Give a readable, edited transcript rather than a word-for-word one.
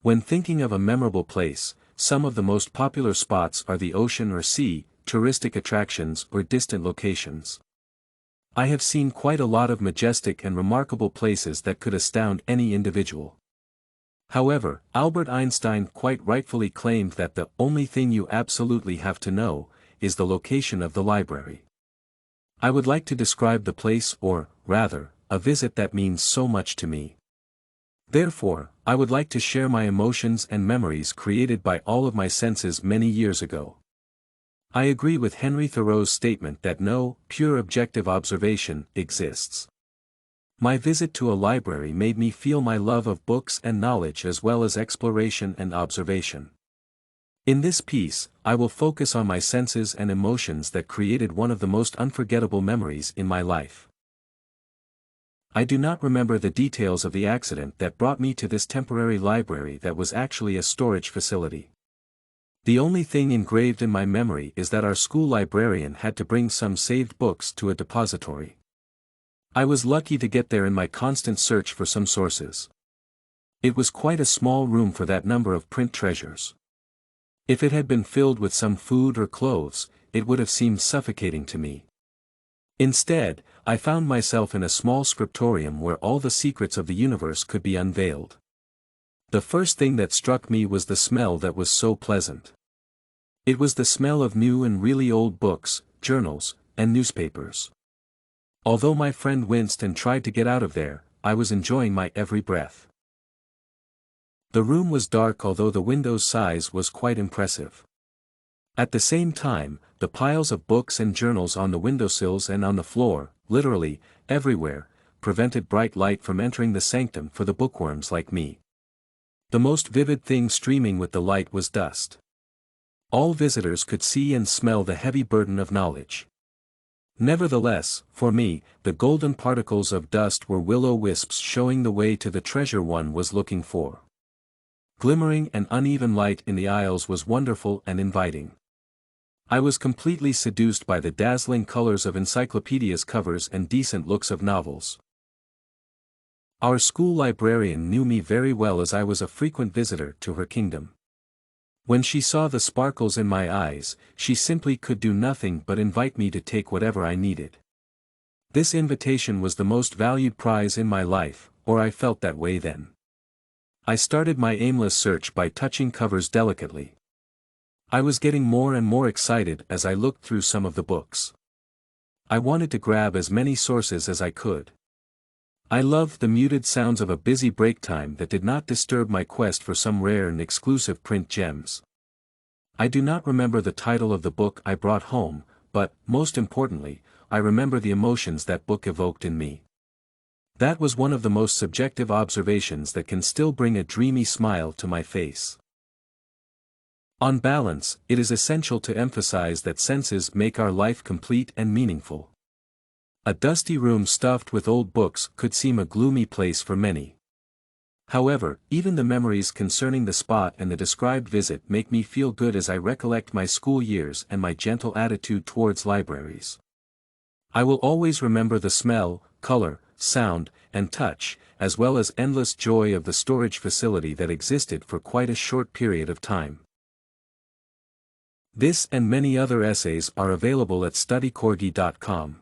When thinking of a memorable place, some of the most popular spots are the ocean or sea, touristic attractions or distant locations. I have seen quite a lot of majestic and remarkable places that could astound any individual. However, Albert Einstein quite rightfully claimed that the only thing you absolutely have to know is the location of the library. I would like to describe the place or, rather, a visit that means so much to me. Therefore, I would like to share my emotions and memories created by all of my senses many years ago. I agree with Henry Thoreau's statement that no pure objective observation exists. My visit to a library made me feel my love of books and knowledge as well as exploration and observation. In this piece, I will focus on my senses and emotions that created one of the most unforgettable memories in my life. I do not remember the details of the accident that brought me to this temporary library that was actually a storage facility. The only thing engraved in my memory is that our school librarian had to bring some saved books to a depository. I was lucky to get there in my constant search for some sources. It was quite a small room for that number of print treasures. If it had been filled with some food or clothes, it would have seemed suffocating to me. Instead, I found myself in a small scriptorium where all the secrets of the universe could be unveiled. The first thing that struck me was the smell that was so pleasant. It was the smell of new and really old books, journals, and newspapers. Although my friend winced and tried to get out of there, I was enjoying my every breath. The room was dark although the window's size was quite impressive. At the same time, the piles of books and journals on the windowsills and on the floor, literally, everywhere, prevented bright light from entering the sanctum for the bookworms like me. The most vivid thing streaming with the light was dust. All visitors could see and smell the heavy burden of knowledge. Nevertheless, for me, the golden particles of dust were will-o-wisps showing the way to the treasure one was looking for. Glimmering and uneven light in the aisles was wonderful and inviting. I was completely seduced by the dazzling colors of encyclopedias covers and decent looks of novels. Our school librarian knew me very well as I was a frequent visitor to her kingdom. When she saw the sparkles in my eyes, she simply could do nothing but invite me to take whatever I needed. This invitation was the most valued prize in my life, or I felt that way then. I started my aimless search by touching covers delicately. I was getting more and more excited as I looked through some of the books. I wanted to grab as many sources as I could. I loved the muted sounds of a busy break time that did not disturb my quest for some rare and exclusive print gems. I do not remember the title of the book I brought home, but, most importantly, I remember the emotions that book evoked in me. That was one of the most subjective observations that can still bring a dreamy smile to my face. On balance, it is essential to emphasize that senses make our life complete and meaningful. A dusty room stuffed with old books could seem a gloomy place for many. However, even the memories concerning the spot and the described visit make me feel good as I recollect my school years and my gentle attitude towards libraries. I will always remember the smell, color, sound, and touch, as well as endless joy of the storage facility that existed for quite a short period of time. This and many other essays are available at studycorgi.com.